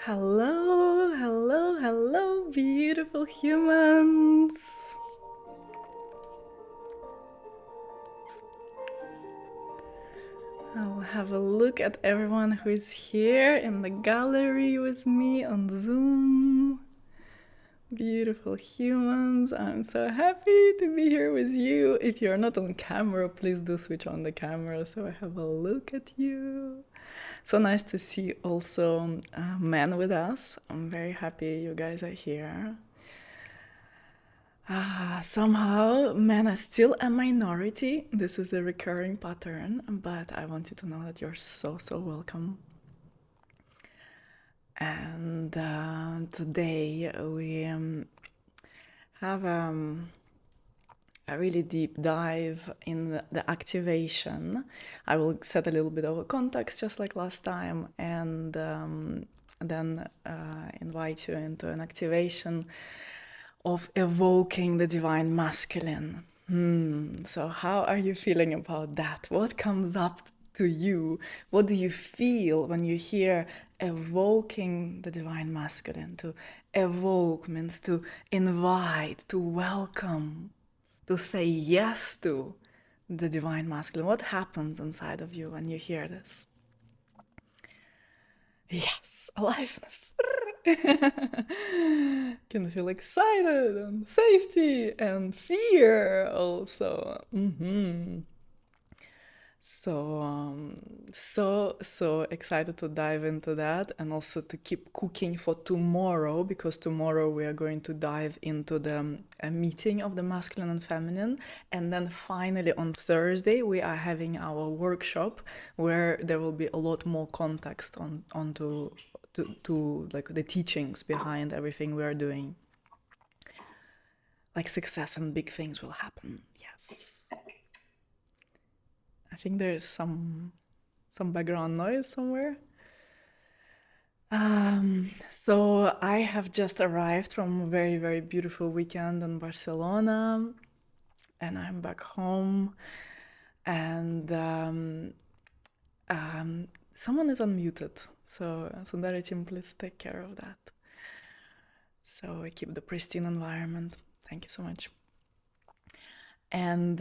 Hello, hello, hello, beautiful humans. I'll have a look at everyone who is here in the gallery with me on Zoom. Beautiful humans, I'm so happy to be here with you. If you're not on camera, please do switch on the camera so I have a look at you. So nice to see also men with us. I'm very happy you guys are here. Somehow men are still a minority. This is a recurring pattern, but I want you to know that you're so, so welcome. And today we have a really deep dive in the activation. I will set a little bit of a context just like last time, and then invite you into an activation of evoking the divine masculine. So how are you feeling about that? What comes up to you? What do you feel when you hear evoking the divine masculine? To evoke means to invite, to welcome, to say yes to the divine masculine. What happens inside of you when you hear this? Yes, aliveness. Can feel excited and safety and fear also. So excited to dive into that, and also to keep cooking for tomorrow, because tomorrow we are going to dive into the meeting of the masculine and feminine, and then finally on Thursday we are having our workshop where there will be a lot more context onto like the teachings behind everything we are doing. Like success and big things will happen. Yes. I think there's some background noise somewhere. So I have just arrived from a very, very beautiful weekend in Barcelona, and I'm back home, and someone is unmuted. So Sundari team, please take care of that. So we keep the pristine environment. Thank you so much. And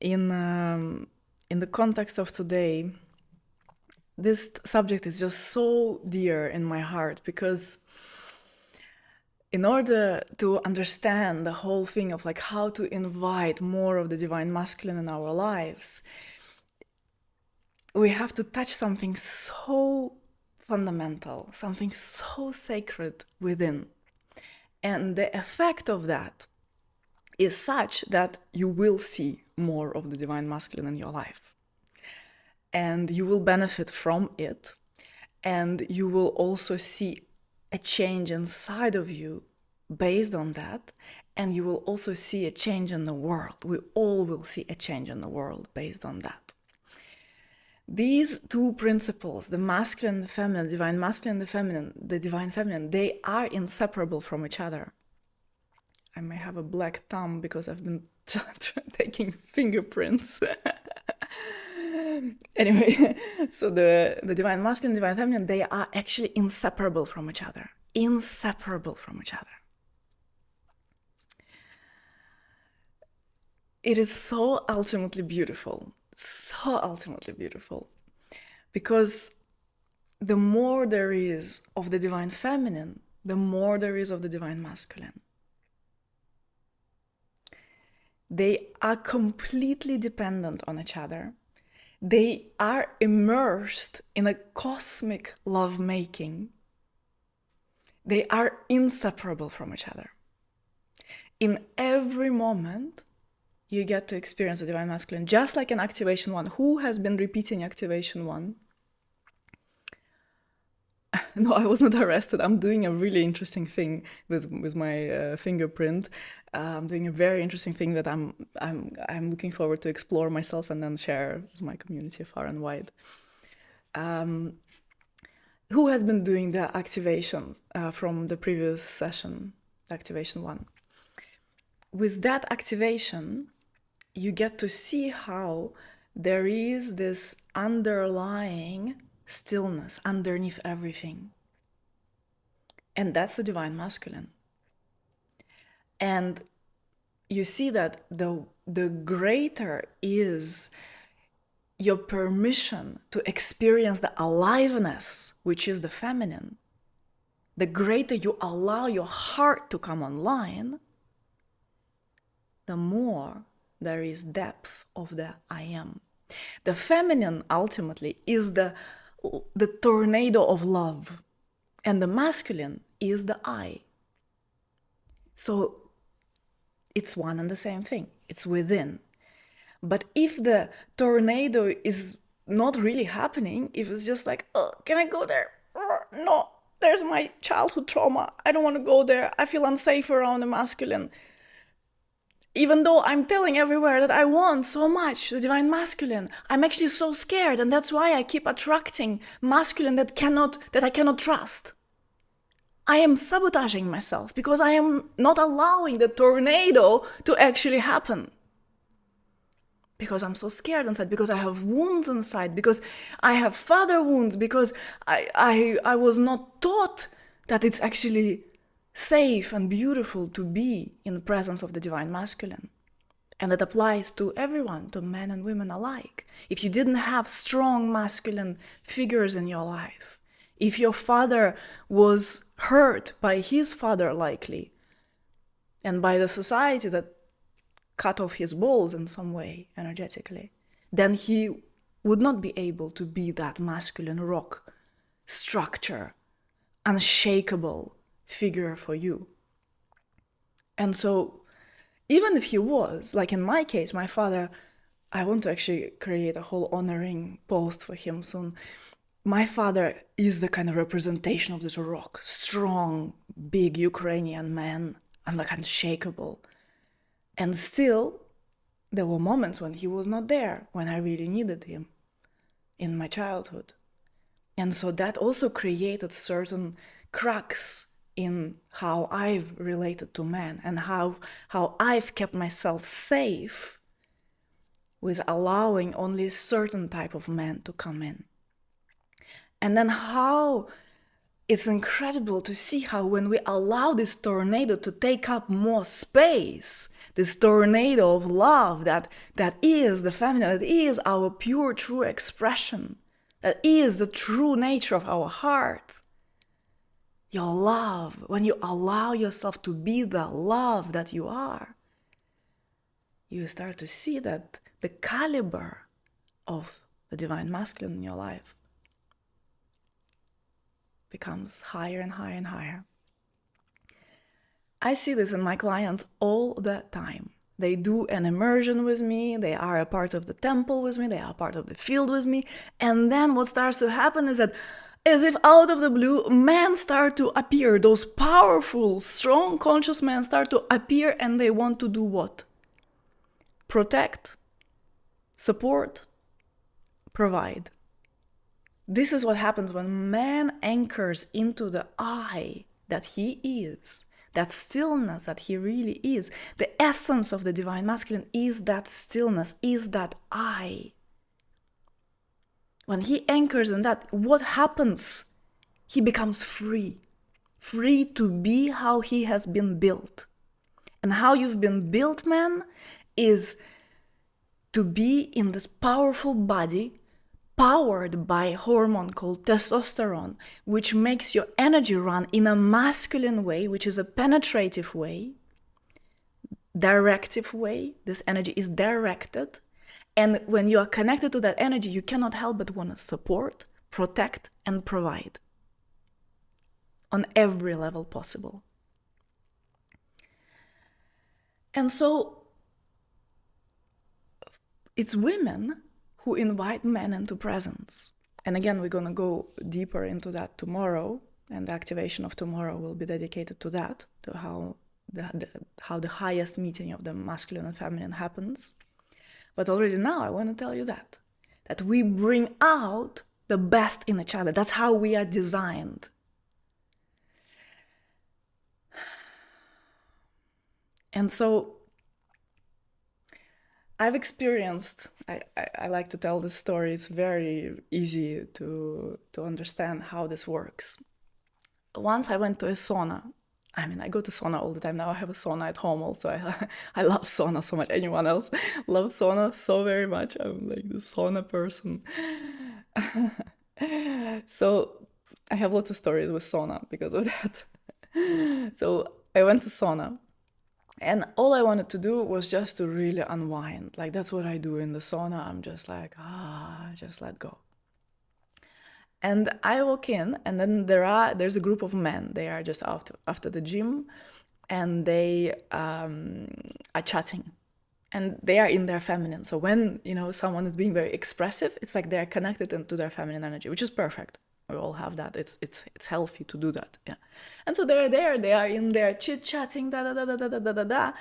in the context of today, this subject is just so dear in my heart, because in order to understand the whole thing of like how to invite more of the divine masculine in our lives, we have to touch something so fundamental, something so sacred within. And the effect of that is such that you will see more of the divine masculine in your life. And you will benefit from it. And you will also see a change inside of you based on that. And you will also see a change in the world. We all will see a change in the world based on that. These two principles, the masculine and the feminine, the divine masculine and the divine feminine, they are inseparable from each other. I may have a black thumb because I've been taking fingerprints. Anyway, so the divine masculine and divine feminine, they are actually inseparable from each other. Inseparable from each other. It is so ultimately beautiful. So ultimately beautiful. Because the more there is of the divine feminine, the more there is of the divine masculine. They are completely dependent on each other. They are immersed in a cosmic lovemaking. They are inseparable from each other. In every moment, you get to experience the divine masculine, just like in activation 1. Who has been repeating activation 1? No, I was not arrested. I'm doing a really interesting thing with my fingerprint. I'm doing a very interesting thing that I'm looking forward to explore myself and then share with my community far and wide. Who has been doing the activation from the previous session, activation 1? With that activation, you get to see how there is this underlying stillness underneath everything. And that's the divine masculine. And you see that the greater is your permission to experience the aliveness, which is the feminine, the greater you allow your heart to come online, the more there is depth of the I am. The feminine ultimately is the tornado of love, and the masculine is the I. So it's one and the same thing. It's within. But if the tornado is not really happening, if it's just like, oh, can I go there? No, there's my childhood trauma. I don't want to go there. I feel unsafe around the masculine. Even though I'm telling everywhere that I want so much the divine masculine, I'm actually so scared, and that's why I keep attracting masculine that I cannot trust. I am sabotaging myself because I am not allowing the tornado to actually happen. Because I'm so scared inside, because I have wounds inside, because I have father wounds, because I was not taught that it's actually safe and beautiful to be in the presence of the divine masculine. And that applies to everyone, to men and women alike. If you didn't have strong masculine figures in your life, if your father was hurt by his father likely, and by the society that cut off his balls in some way energetically, then he would not be able to be that masculine rock structure, unshakable figure for you. And so even if he was, like in my case, my father, I want to actually create a whole honoring post for him soon. My father is the kind of representation of this rock, strong, big Ukrainian man, and like unshakable. And still, there were moments when he was not there, when I really needed him in my childhood. And so that also created certain cracks in how I've related to men and how I've kept myself safe with allowing only a certain type of men to come in. And then how it's incredible to see how when we allow this tornado to take up more space, this tornado of love that is the feminine, that is our pure, true expression, that is the true nature of our heart. Your love, when you allow yourself to be the love that you are, you start to see that the caliber of the divine masculine in your life becomes higher and higher and higher. I see this in my clients all the time. They do an immersion with me, they are a part of the temple with me, they are part of the field with me, and then what starts to happen is that, as if out of the blue, men start to appear. Those powerful, strong, conscious men start to appear, and they want to do what? Protect, support, provide. This is what happens when man anchors into the I that he is, that stillness that he really is. The essence of the divine masculine is that stillness, is that I. When he anchors in that, what happens? He becomes free. Free to be how he has been built. And how you've been built, man, is to be in this powerful body powered by a hormone called testosterone, which makes your energy run in a masculine way, which is a penetrative way, directive way. This energy is directed. And when you are connected to that energy, you cannot help but want to support, protect, and provide on every level possible. And so it's women who invite men into presence. And again, we're going to go deeper into that tomorrow, and the activation of tomorrow will be dedicated to that, to how the highest meeting of the masculine and feminine happens. But already now I want to tell you that we bring out the best in each other. That's how we are designed. And so I've experienced, I like to tell this story, it's very easy to understand how this works. once I went to a sauna. I mean, I go to sauna all the time. Now I have a sauna at home also. I love sauna so much. Anyone else loves sauna so very much? I'm like the sauna person. So I have lots of stories with sauna because of that. So I went to sauna, and all I wanted to do was just to really unwind. Like that's what I do in the sauna. I'm just like, just let go. And I walk in, and then there's a group of men. They are just after the gym, and they are chatting, and they are in their feminine. So when someone is being very expressive, it's like they're connected into their feminine energy, which is perfect. We all have that. It's healthy to do that. Yeah. And so they're there. They are in there chit chatting, da da da da da da da da,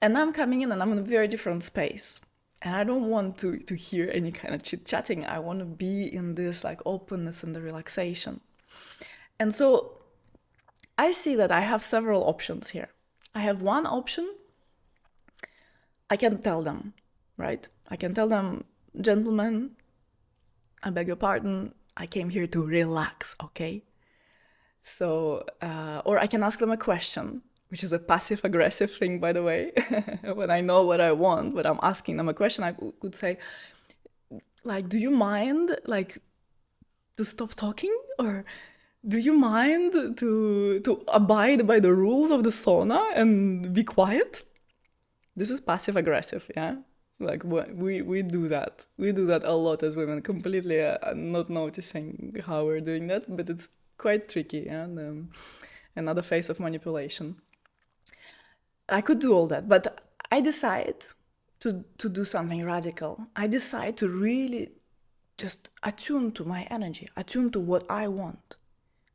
and I'm coming in, and I'm in a very different space. And I don't want to hear any kind of chit-chatting. I want to be in this like openness and the relaxation. And so I see that I have several options here. I have one option. I can tell them, right? I can tell them, gentlemen, I beg your pardon, I came here to relax, okay? So, or I can ask them a question, which is a passive-aggressive thing, by the way. When I know what I want, but I'm asking them a question, I could say, like, do you mind, like, to stop talking? Or do you mind to abide by the rules of the sauna and be quiet? This is passive-aggressive, yeah? Like, we do that. We do that a lot as women, completely not noticing how we're doing that, but it's quite tricky, yeah? Another phase of manipulation. I could do all that, but I decide to do something radical. I decide to really just attune to my energy, attune to what I want,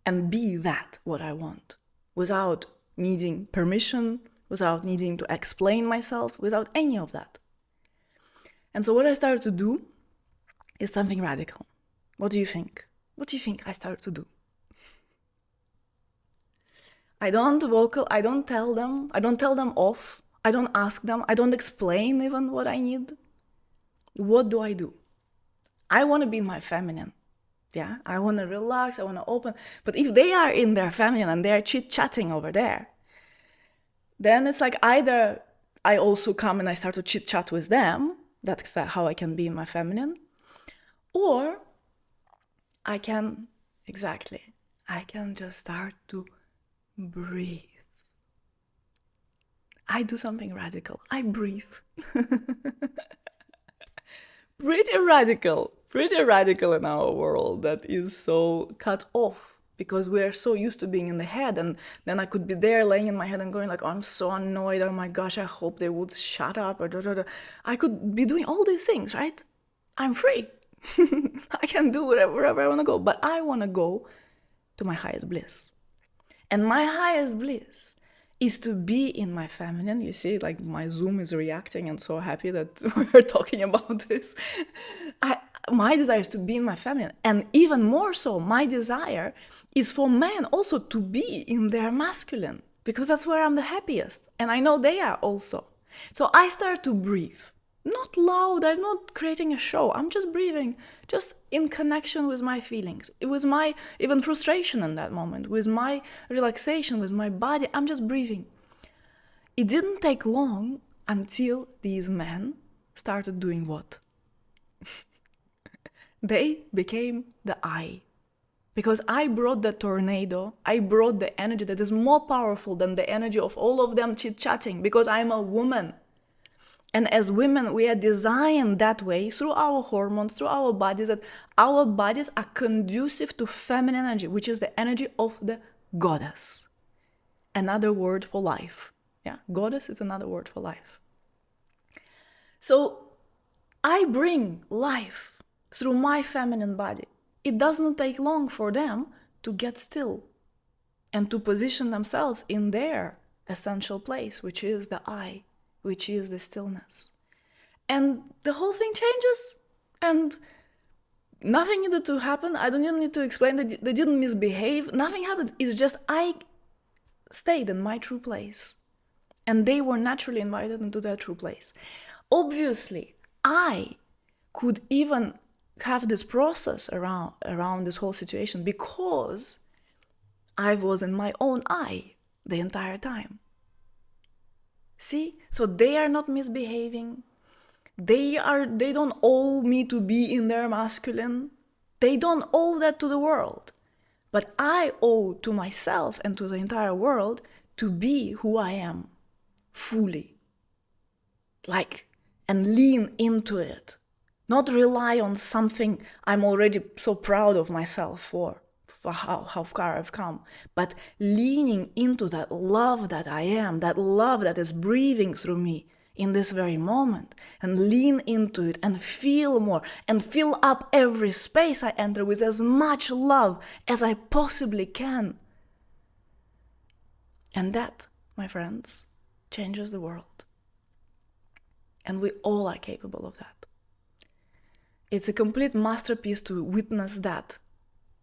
and be that what I want, without needing permission, without needing to explain myself, without any of that. And so what I started to do is something radical. What do you think? What do you think I started to do? I don't tell them off, I don't ask them, I don't explain even what I need. What do? I want to be in my feminine. Yeah, I want to relax, I want to open. But if they are in their feminine and they're chit-chatting over there, then it's like either I also come and I start to chit-chat with them, that's how I can be in my feminine, or I can just start to breathe. I do something radical. I breathe. Pretty radical in our world that is so cut off because we're so used to being in the head. And then I could be there laying in my head and going like, oh, I'm so annoyed. Oh my gosh, I hope they would shut up. Or da, da, da. I could be doing all these things, right? I'm free. I can do wherever I want to go. But I want to go to my highest bliss. And my highest bliss is to be in my feminine. You see, like my Zoom is reacting and so happy that we're talking about this. My desire is to be in my feminine. And even more so, my desire is for men also to be in their masculine, because that's where I'm the happiest. And I know they are also. So I start to breathe. Not loud, I'm not creating a show. I'm just breathing, just in connection with my feelings, with my even frustration in that moment, with my relaxation, with my body. I'm just breathing. It didn't take long until these men started doing what? They became the I. Because I brought the tornado, I brought the energy that is more powerful than the energy of all of them chit-chatting, because I'm a woman. And as women, we are designed that way through our hormones, through our bodies, that our bodies are conducive to feminine energy, which is the energy of the goddess. Another word for life. Yeah, goddess is another word for life. So I bring life through my feminine body. It doesn't take long for them to get still and to position themselves in their essential place, which is the I, which is the stillness. And the whole thing changes, and nothing needed to happen. I don't even need to explain that they didn't misbehave. Nothing happened. It's just I stayed in my true place, and they were naturally invited into their true place. Obviously, I could even have this process around this whole situation because I was in my own eye the entire time. See? So they are not misbehaving. They don't owe me to be in their masculine. They don't owe that to the world. But I owe to myself and to the entire world to be who I am fully. And lean into it. Not rely on something I'm already so proud of myself for how far I've come, but leaning into that love that I am, that love that is breathing through me in this very moment, and lean into it and feel more and fill up every space I enter with as much love as I possibly can. And that, my friends, changes the world. And we all are capable of that. It's a complete masterpiece to witness that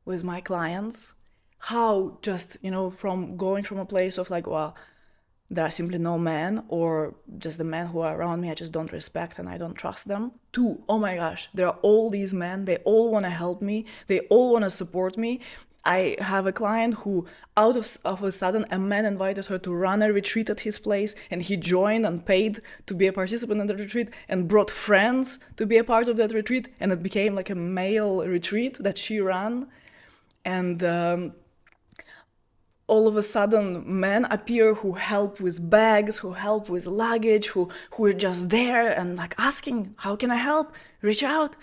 with my clients, how just, from going from a place of well, there are simply no men, or just the men who are around me I just don't respect and I don't trust them, to, oh my gosh, there are all these men, they all want to help me, they all want to support me. I have a client who, out of a sudden, a man invited her to run a retreat at his place, and he joined and paid to be a participant in the retreat and brought friends to be a part of that retreat, and it became like a male retreat that she ran. And all of a sudden, men appear who help with bags, who help with luggage, who are just there and asking, how can I help? Reach out,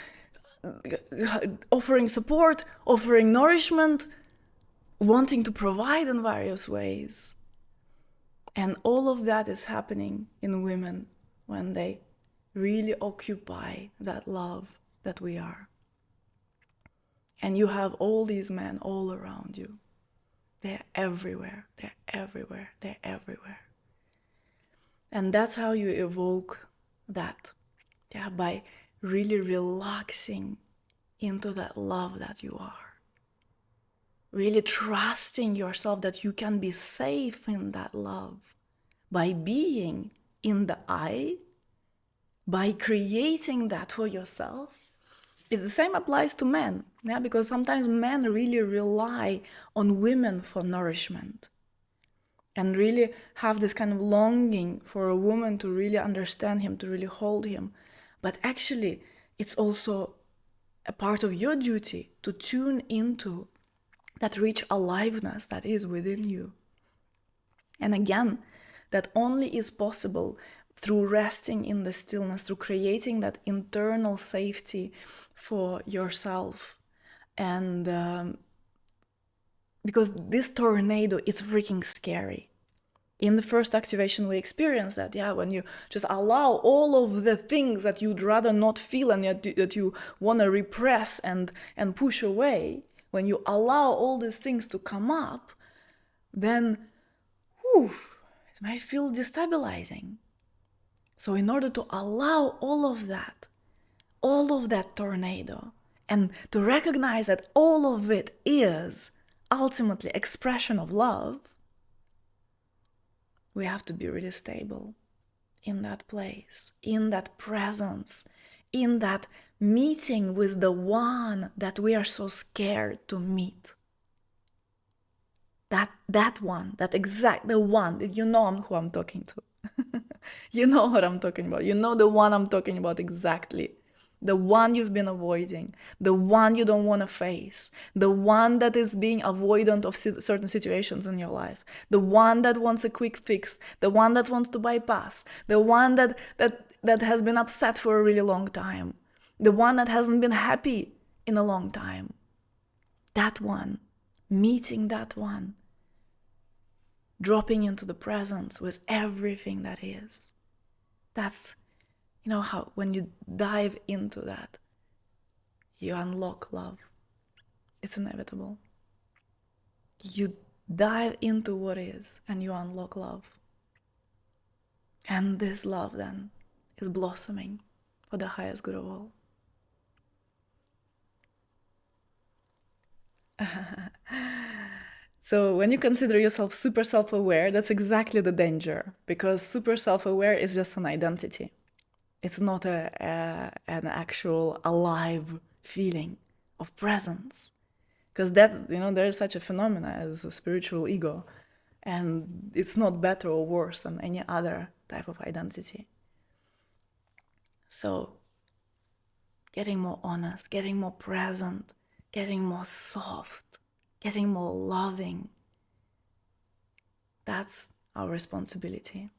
offering support, offering nourishment, wanting to provide in various ways. And all of that is happening in women when they really occupy that love that we are. And you have all these men all around you. They're everywhere, they're everywhere, they're everywhere. And that's how you evoke that, by really relaxing into that love that you are. Really trusting yourself that you can be safe in that love by being in the I, by creating that for yourself. The same applies to men, because sometimes men really rely on women for nourishment and really have this kind of longing for a woman to really understand him, to really hold him. But actually, it's also a part of your duty to tune into that rich aliveness that is within you. And again, that only is possible through resting in the stillness, through creating that internal safety for yourself. And because this tornado is freaking scary. In the first activation, we experienced that, when you just allow all of the things that you'd rather not feel and that you want to repress and push away, when you allow all these things to come up, then it might feel destabilizing. So in order to allow all of that tornado, and to recognize that all of it is ultimately expression of love, we have to be really stable in that place, in that presence, in that meeting with the one that we are so scared to meet. That one, the one that who I'm talking to. You know what I'm talking about. You know the one I'm talking about exactly. The one you've been avoiding, the one you don't want to face, the one that is being avoidant of certain situations in your life, the one that wants a quick fix, the one that wants to bypass, the one that has been upset for a really long time, the one that hasn't been happy in a long time. That one, meeting that one, dropping into the presence with everything that is. That's, how when you dive into that, you unlock love. It's inevitable. You dive into what is and you unlock love. And this love then is blossoming for the highest good of all. So when you consider yourself super self-aware, that's exactly the danger, because super self-aware is just an identity. It's not an actual alive feeling of presence. Because that, there's such a phenomena as a spiritual ego, and it's not better or worse than any other type of identity. So getting more honest, getting more present, getting more soft, getting more loving, that's our responsibility.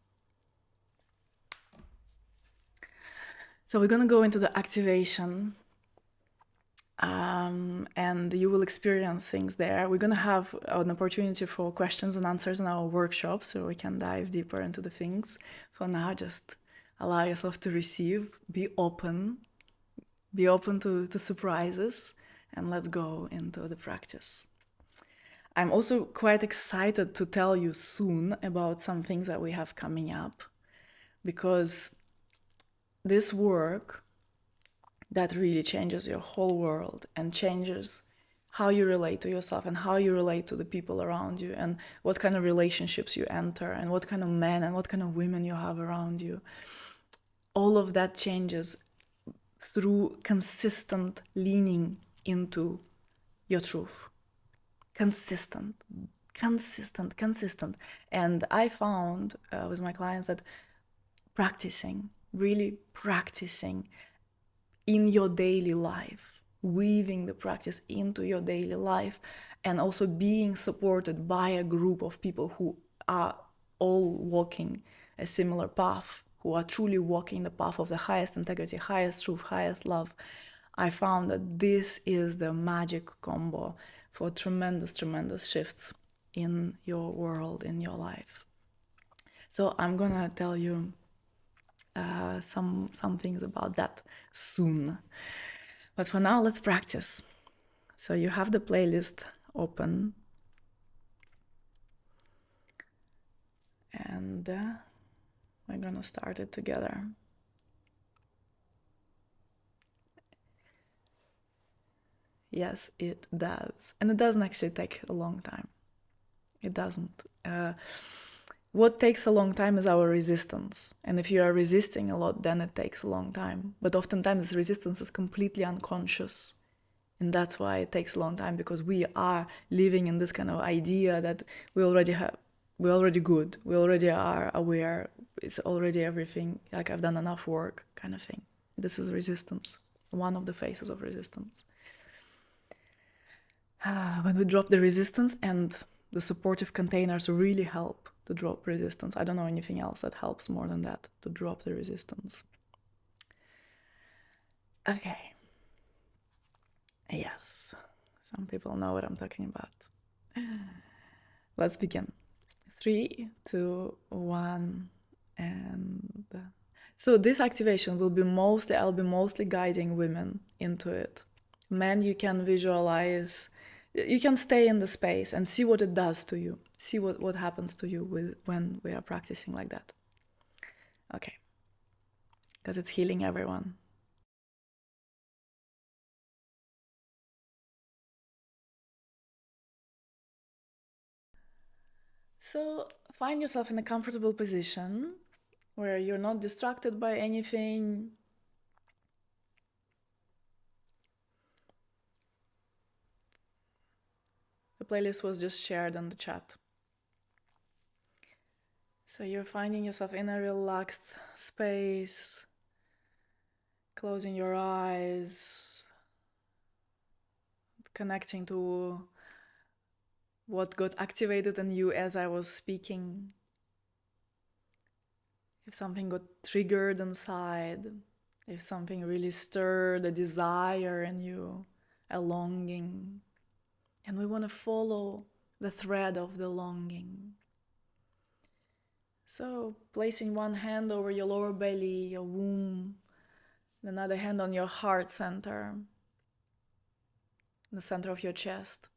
So we're going to go into the activation, and you will experience things there. We're going to have an opportunity for questions and answers in our workshop, so we can dive deeper into the things. For now, just allow yourself to receive, be open to surprises, and let's go into the practice. I'm also quite excited to tell you soon about some things that we have coming up, because this work that really changes your whole world and changes how you relate to yourself and how you relate to the people around you, and what kind of relationships you enter, and what kind of men and what kind of women you have around you. All of that changes through consistent leaning into your truth. Consistent. And I found with my clients that really practicing in your daily life, weaving the practice into your daily life, and also being supported by a group of people who are all walking a similar path, who are truly walking the path of the highest integrity, highest truth, highest love. I found that this is the magic combo for tremendous shifts in your world, in your life. So I'm gonna tell you some things about that soon. But for now, let's practice. So you have the playlist open, and we're gonna start it together. Yes, it does. And it doesn't actually take a long time. It doesn't. What takes a long time is our resistance. And if you are resisting a lot, then it takes a long time. But oftentimes this resistance is completely unconscious. And that's why it takes a long time, because we are living in this kind of idea that we're already good, we already are aware, it's already everything, like I've done enough work kind of thing. This is resistance, one of the phases of resistance. When we drop the resistance, and the supportive containers really help to drop resistance. I don't know anything else that helps more than that, to drop the resistance. Okay. Yes, some people know what I'm talking about. Let's begin. 3, 2, 1, and... So this activation I'll be mostly guiding women into it. Men, you can visualize, you can stay in the space and see what it does to you. See what happens to you when we are practicing like that. Okay. Because it's healing everyone. So find yourself in a comfortable position where you're not distracted by anything. The playlist was just shared on the chat. So you're finding yourself in a relaxed space, closing your eyes, connecting to what got activated in you as I was speaking. If something got triggered inside, if something really stirred a desire in you, a longing, and we want to follow the thread of the longing. So placing one hand over your lower belly, your womb, another hand on your heart center, the center of your chest.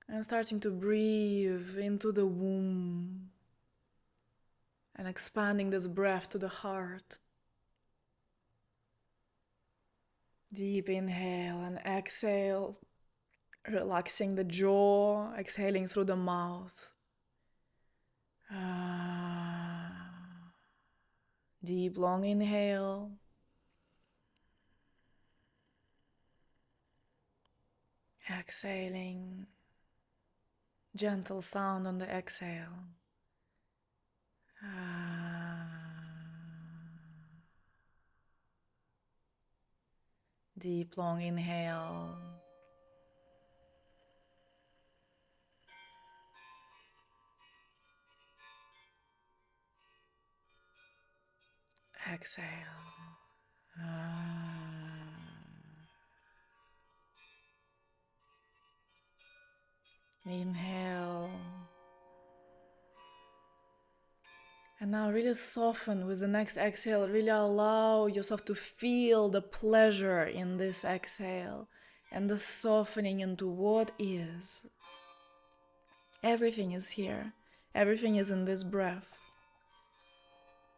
And starting to breathe into the womb and expanding this breath to the heart. Deep inhale and exhale, relaxing the jaw, exhaling through the mouth. Deep, long inhale. Exhaling, gentle sound on the exhale. Deep, long inhale. Exhale. Inhale. And now really soften with the next exhale. Really allow yourself to feel the pleasure in this exhale and the softening into what is. Everything is here. Everything is in this breath.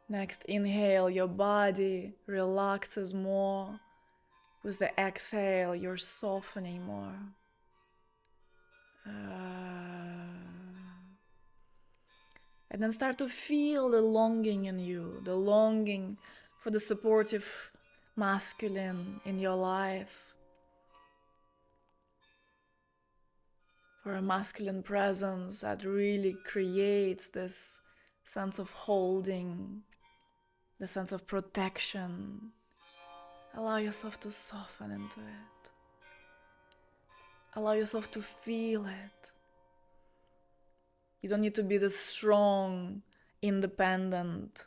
Next inhale, your body relaxes more. With the exhale, you're softening more. And then start to feel the longing in you, the longing for the supportive masculine in your life, for a masculine presence that really creates this sense of holding, the sense of protection. Allow yourself to soften into it. Allow yourself to feel it. You don't need to be the strong, independent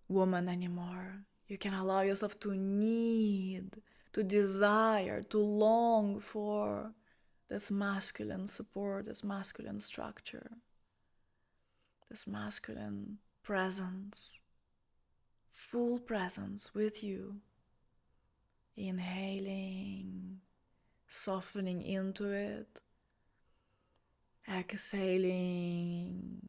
woman anymore. You can allow yourself to need, to desire, to long for this masculine support, this masculine structure, this masculine presence, full presence with you. Inhaling, softening into it. Exhaling,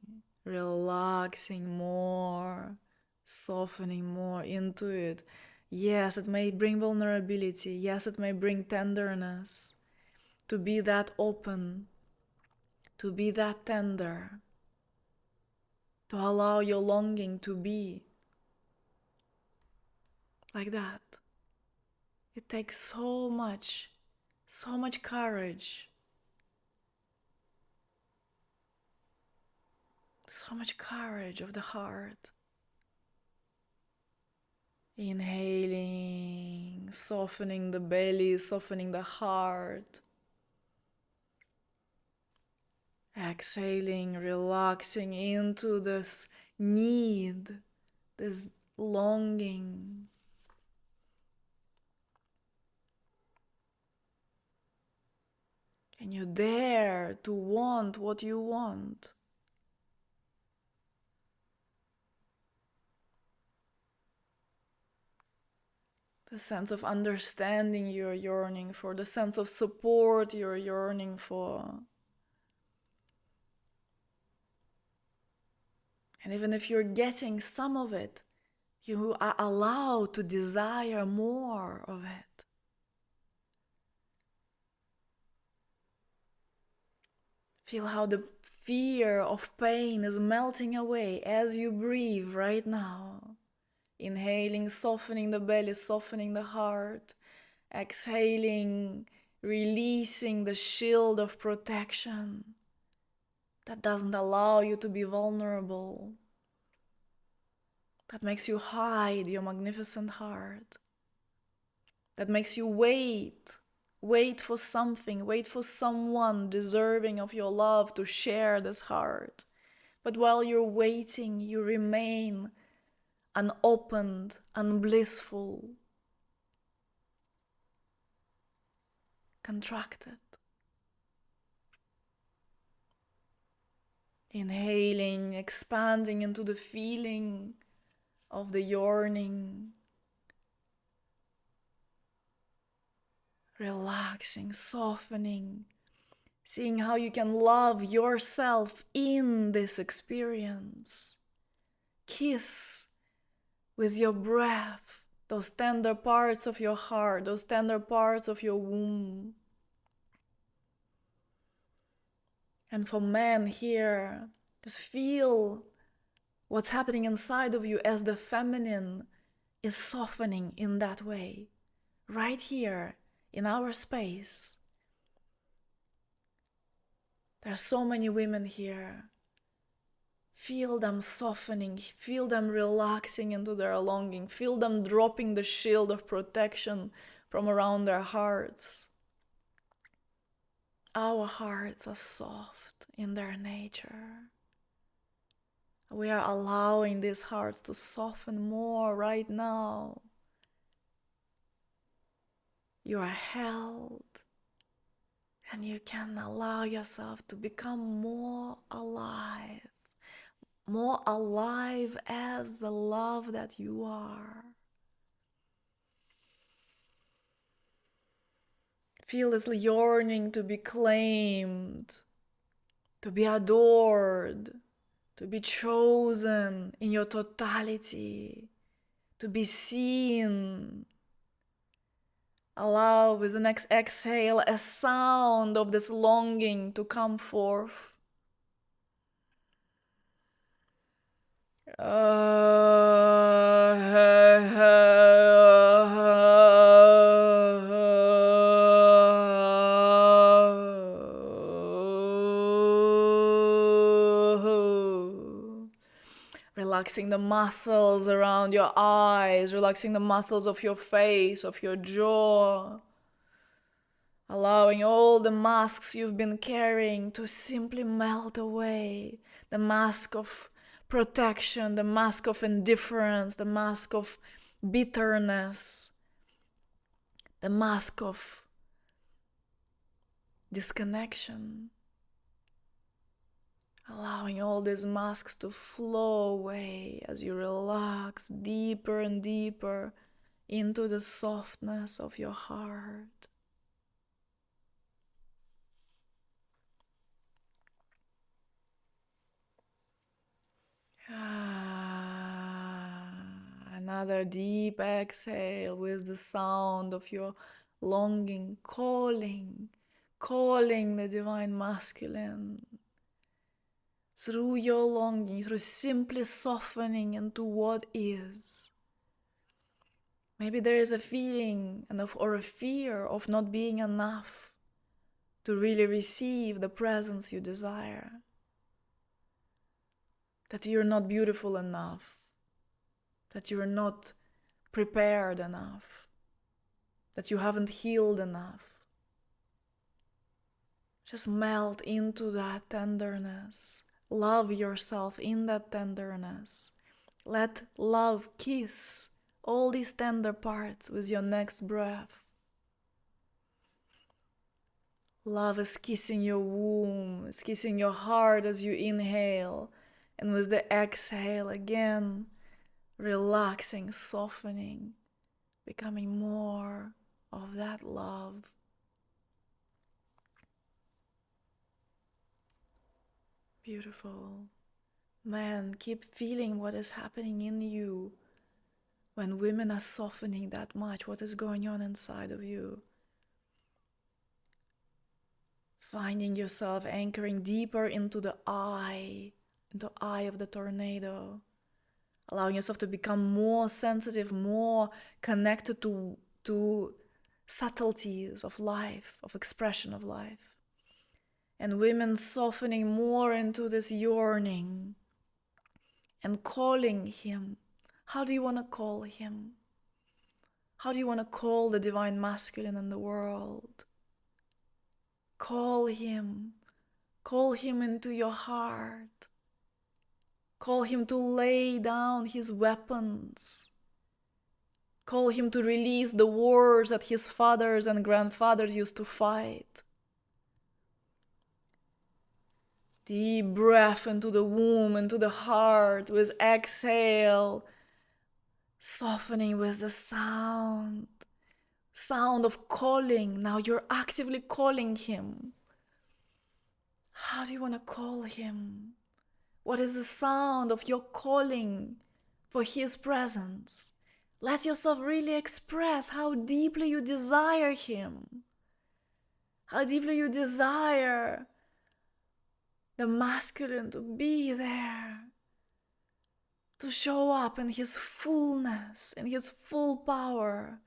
relaxing more, softening more into it. Yes, it may bring vulnerability. Yes, it may bring tenderness. To be that open, to be that tender, to allow your longing to be like that. It takes so much courage. So much courage of the heart. Inhaling, softening the belly, softening the heart. Exhaling, relaxing into this need, this longing. And you dare to want what you want. The sense of understanding you're yearning for, the sense of support you're yearning for. And even if you're getting some of it, you are allowed to desire more of it. Feel how the fear of pain is melting away as you breathe right now. Inhaling, softening the belly, softening the heart. Exhaling, releasing the shield of protection that doesn't allow you to be vulnerable, that makes you hide your magnificent heart, that makes you wait for something, wait for someone deserving of your love to share this heart. But while you're waiting, you remain unopened, unblissful, contracted. Inhaling, expanding into the feeling of the yearning. Relaxing, softening, seeing how you can love yourself in this experience. Kiss with your breath those tender parts of your heart, those tender parts of your womb. And for men here, just feel what's happening inside of you as the feminine is softening in that way, right here in our space. There are so many women here. Feel them softening, feel them relaxing into their longing, feel them dropping the shield of protection from around their hearts. Our hearts are soft in their nature. We are allowing these hearts to soften more right now. You are held, and you can allow yourself to become more alive as the love that you are. Feel this yearning to be claimed, to be adored, to be chosen in your totality, to be seen. Allow with the next exhale a sound of this longing to come forth. Relaxing the muscles around your eyes, relaxing the muscles of your face, of your jaw. Allowing all the masks you've been carrying to simply melt away. The mask of protection, the mask of indifference, the mask of bitterness, the mask of disconnection. Allowing all these masks to flow away as you relax deeper and deeper into the softness of your heart. Another deep exhale with the sound of your longing, calling the divine masculine. Through your longing, through simply softening into what is. Maybe there is a feeling or a fear of not being enough to really receive the presence you desire. That you're not beautiful enough, that you're not prepared enough, that you haven't healed enough. Just melt into that tenderness. Love yourself in that tenderness. Let love kiss all these tender parts with your next breath. Love is kissing your womb, is kissing your heart as you inhale, and with the exhale again, relaxing, softening, becoming more of that love. Beautiful. Man, keep feeling what is happening in you when women are softening that much. What is going on inside of you? Finding yourself anchoring deeper into the eye of the tornado. Allowing yourself to become more sensitive, more connected to subtleties of life, of expression of life. And women softening more into this yearning and calling him. How do you want to call him? How do you want to call the divine masculine in the world? Call him. Call him into your heart. Call him to lay down his weapons. Call him to release the wars that his fathers and grandfathers used to fight. Deep breath into the womb, into the heart, with exhale, softening with the sound of calling. Now you're actively calling him. How do you want to call him? What is the sound of your calling for his presence? Let yourself really express how deeply you desire him. How deeply you desire the masculine to be there, to show up in his fullness, in his full power,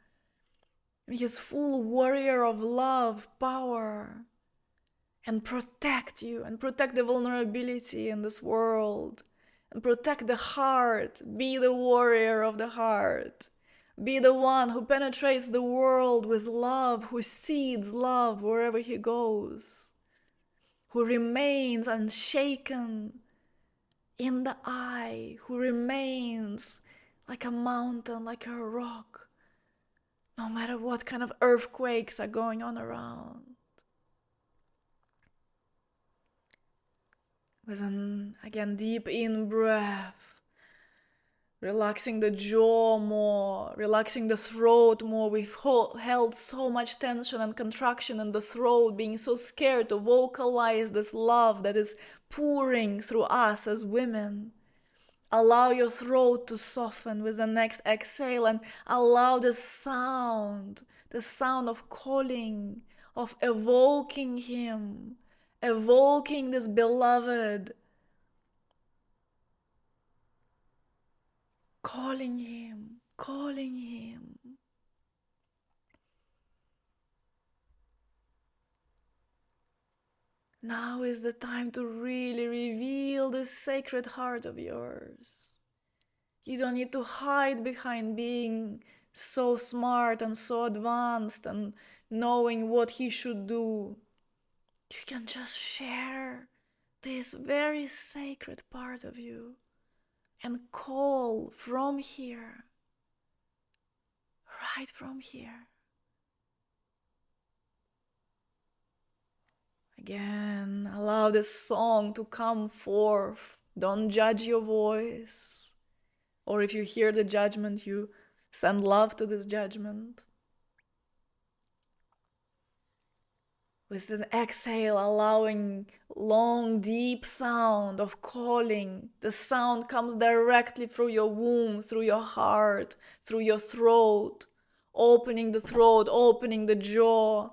in his full warrior of love power, and protect you and protect the vulnerability in this world and protect the heart. Be the warrior of the heart. Be the one who penetrates the world with love, who seeds love wherever he goes, who remains unshaken in the eye, who remains like a mountain, like a rock, no matter what kind of earthquakes are going on around. With an, again, deep in breath, relaxing the jaw more, relaxing the throat more. We've held so much tension and contraction in the throat, being so scared to vocalize this love that is pouring through us as women. Allow your throat to soften with the next exhale and allow the sound of calling, of evoking him, evoking this beloved, calling him, calling him. Now is the time to really reveal this sacred heart of yours. You don't need to hide behind being so smart and so advanced and knowing what he should do. You can just share this very sacred part of you and call from here, right from here. Again, allow this song to come forth. Don't judge your voice. Or if you hear the judgment, you send love to this judgment. With an exhale, allowing long, deep sound of calling. The sound comes directly through your womb, through your heart, through your throat. Opening the throat, opening the jaw.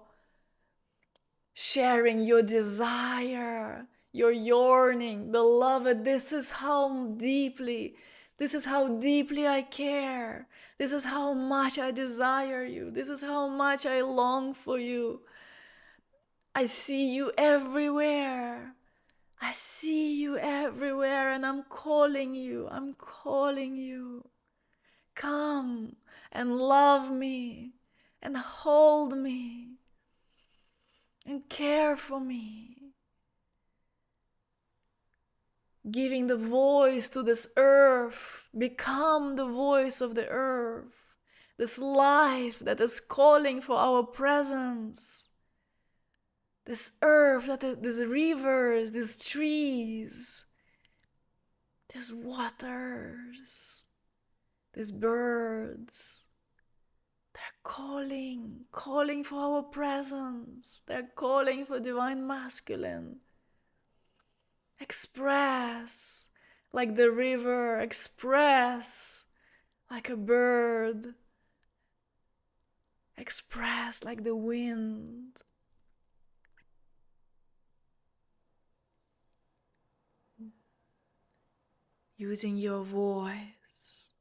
Sharing your desire, your yearning. Beloved, this is how deeply I care. This is how much I desire you. This is how much I long for you. I see you everywhere. I see you everywhere and I'm calling you. I'm calling you. Come and love me and hold me and care for me. Giving the voice to this earth. Become the voice of the earth. This life that is calling for our presence. This earth, these rivers, these trees, these waters, these birds, they're calling for our presence. They're calling for divine masculine. Express like the river, express like a bird, express like the wind. Using your voice.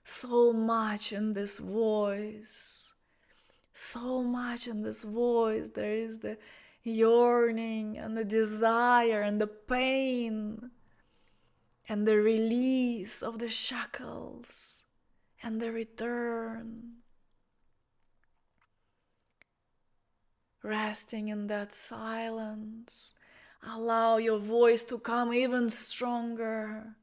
So much in this voice. So much in this voice. There is the yearning and the desire and the pain and the release of the shackles and the return. Resting in that silence. Allow your voice to come even stronger.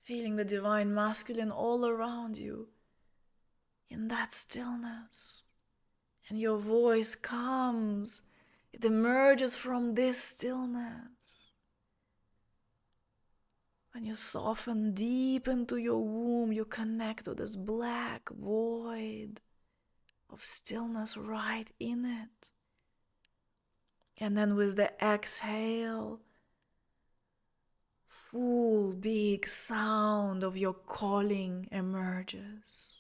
Feeling the divine masculine all around you in that stillness. And your voice comes, it emerges from this stillness. When you soften deep into your womb, you connect to this black void of stillness right in it. And then with the exhale, full big sound of your calling emerges.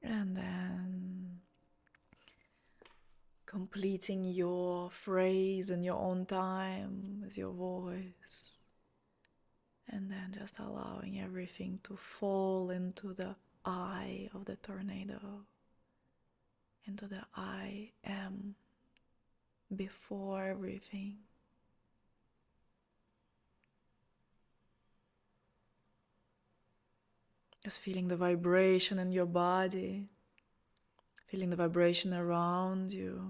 And then completing your phrase in your own time with your voice. And then just allowing everything to fall into the eye of the tornado, into the I am before everything. Just feeling the vibration in your body, feeling the vibration around you,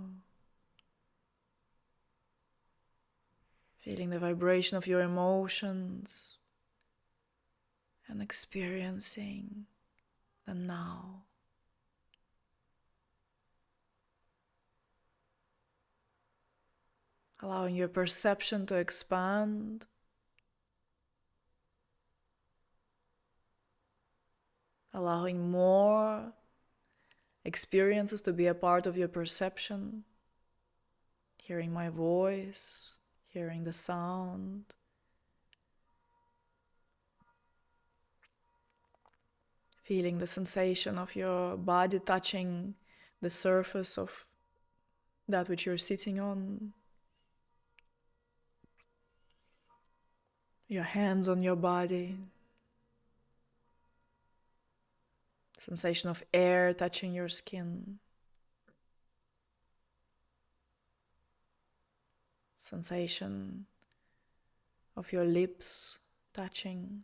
feeling the vibration of your emotions, and experiencing the now. Allowing your perception to expand, allowing more experiences to be a part of your perception, hearing my voice, hearing the sound, feeling the sensation of your body touching the surface of that which you're sitting on, your hands on your body, sensation of air touching your skin, sensation of your lips touching,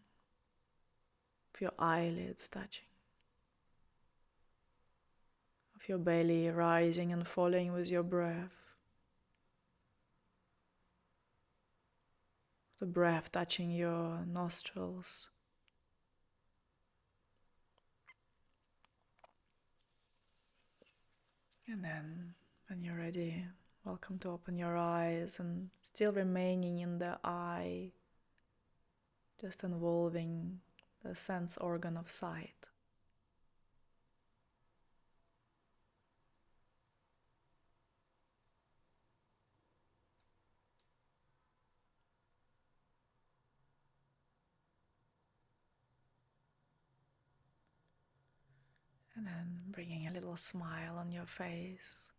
of your eyelids touching, of your belly rising and falling with your breath, the breath touching your nostrils. And then, when you're ready, welcome to open your eyes and still remaining in the eye, just involving the sense organ of sight. And then bringing a little smile on your face.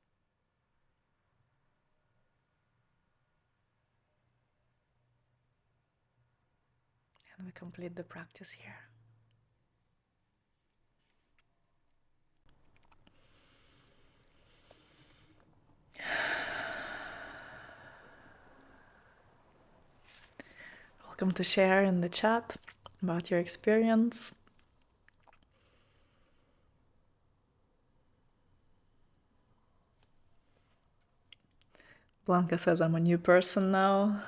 And we complete the practice here. Welcome to share in the chat about your experience. Blanca says, I'm a new person now.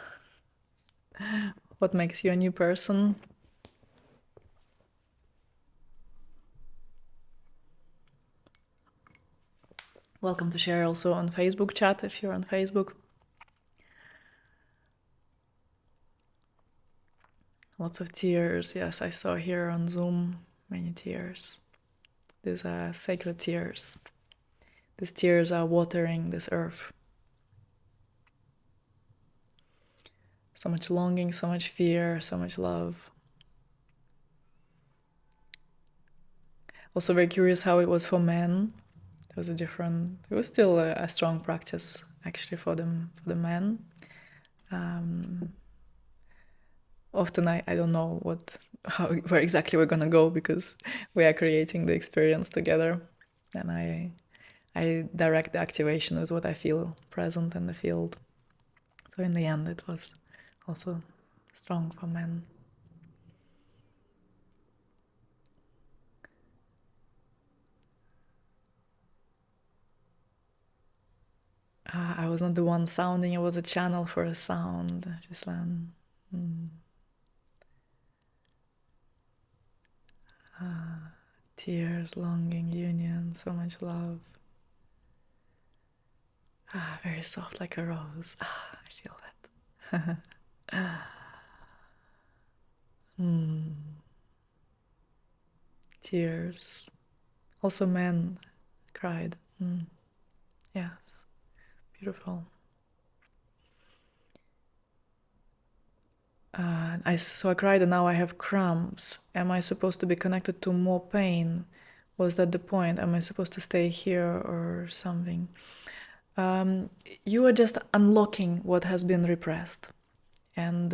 What makes you a new person? Welcome to share also on Facebook chat if you're on Facebook. Lots of tears. Yes, I saw here on Zoom many tears. These are sacred tears. These tears are watering this earth. So much longing, so much fear, so much love. Also very curious how it was for men. It was still a strong practice actually for the men. Often I don't know where exactly we're gonna go because we are creating the experience together, and I direct the activation with what I feel present in the field. So in the end, it was also strong for men. I was not the one sounding, I was a channel for a sound. Just tears, longing, union, so much love. Very soft like a rose. I feel that. Tears. Also men cried. Yes. Beautiful. So I cried and now I have cramps. Am I supposed to be connected to more pain? Was that the point? Am I supposed to stay here or something? You are just unlocking what has been repressed. And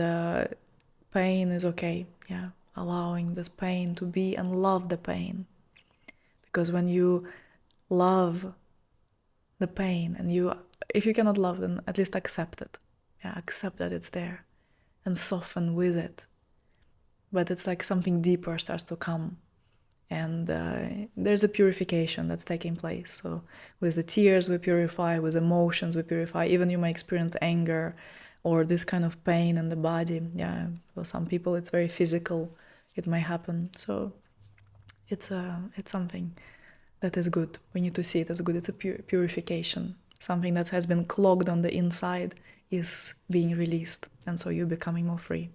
pain is okay. Yeah. Allowing this pain to be and love the pain. Because when you love the pain and if you cannot love, then at least accept it. Yeah, accept that it's there and soften with it. But it's like something deeper starts to come. And there's a purification that's taking place. So with the tears we purify, with emotions we purify. Even you may experience anger or this kind of pain in the body. Yeah, for some people it's very physical. It may happen. So it's something that is good. We need to see it as good. It's a purification. Something that has been clogged on the inside is being released. And so you're becoming more free.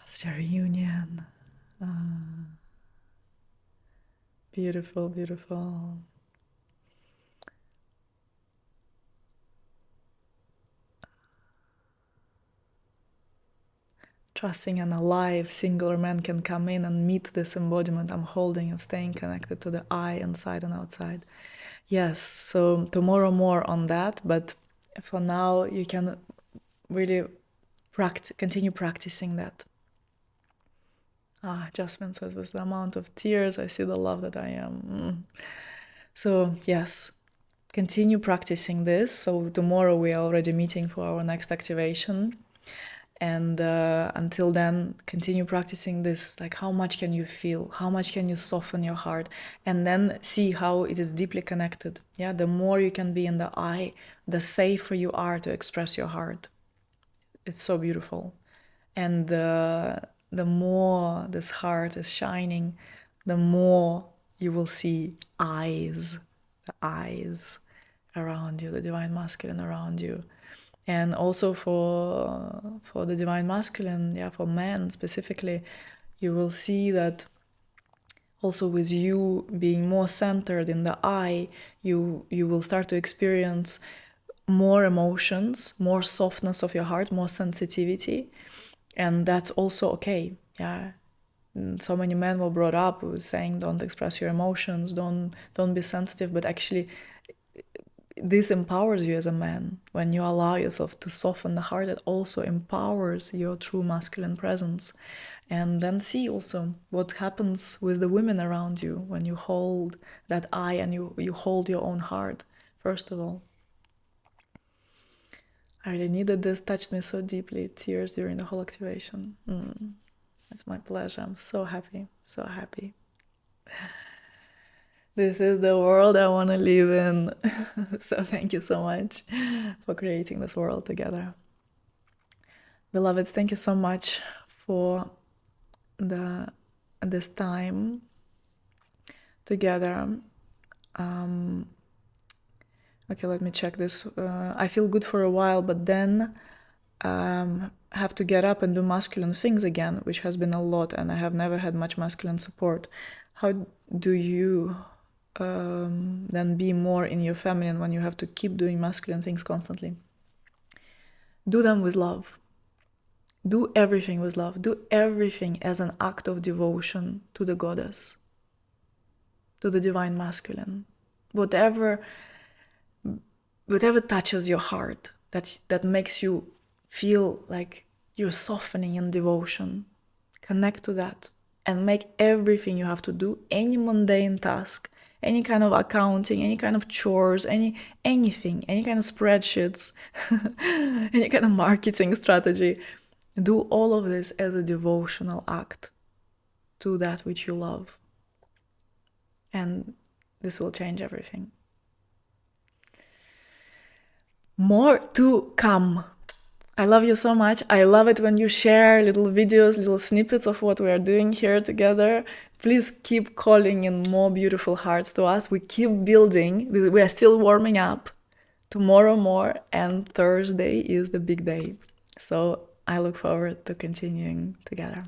Such a reunion. Beautiful, beautiful. Trusting an alive singular man can come in and meet this embodiment I'm holding of staying connected to the I inside and outside. Yes, so tomorrow more on that, but for now you can really continue practicing that. Jasmine says, with the amount of tears, I see the love that I am. So yes, continue practicing this. So tomorrow we are already meeting for our next activation. And until then, continue practicing this. Like, how much can you feel? How much can you soften your heart? And then see how it is deeply connected. Yeah, the more you can be in the I, the safer you are to express your heart. It's so beautiful. And the more this heart is shining, the more you will see eyes, the eyes around you, the divine masculine around you. And also for the divine masculine, yeah, for men specifically, you will see that also with you being more centered in the I, you will start to experience more emotions, more softness of your heart, more sensitivity. And that's also okay. Yeah. So many men were brought up with saying, don't express your emotions, don't be sensitive. But actually, this empowers you as a man. When you allow yourself to soften the heart, it also empowers your true masculine presence. And then see also what happens with the women around you when you hold that I and you hold your own heart, first of all. I really needed this, touched me so deeply, tears during the whole activation. It's my pleasure. I'm so happy, so happy. This is the world I want to live in. So thank you so much for creating this world together. Beloveds, thank you so much for this time together. Okay, let me check this. I feel good for a while, but then have to get up and do masculine things again, which has been a lot, and I have never had much masculine support. How do you then be more in your feminine when you have to keep doing masculine things constantly? Do them with love. Do everything with love. Do everything as an act of devotion to the goddess, to the divine masculine. Whatever touches your heart, that makes you feel like you're softening in devotion, connect to that and make everything you have to do, any mundane task, any kind of accounting, any kind of chores, anything, any kind of spreadsheets, any kind of marketing strategy. Do all of this as a devotional act to that which you love. And This will change everything. More to come. I love you so much. I love it when you share little videos, little snippets of what we are doing here together. Please keep calling in more beautiful hearts to us. We keep building. We are still warming up. Tomorrow more, and Thursday is the big day. So I look forward to continuing together.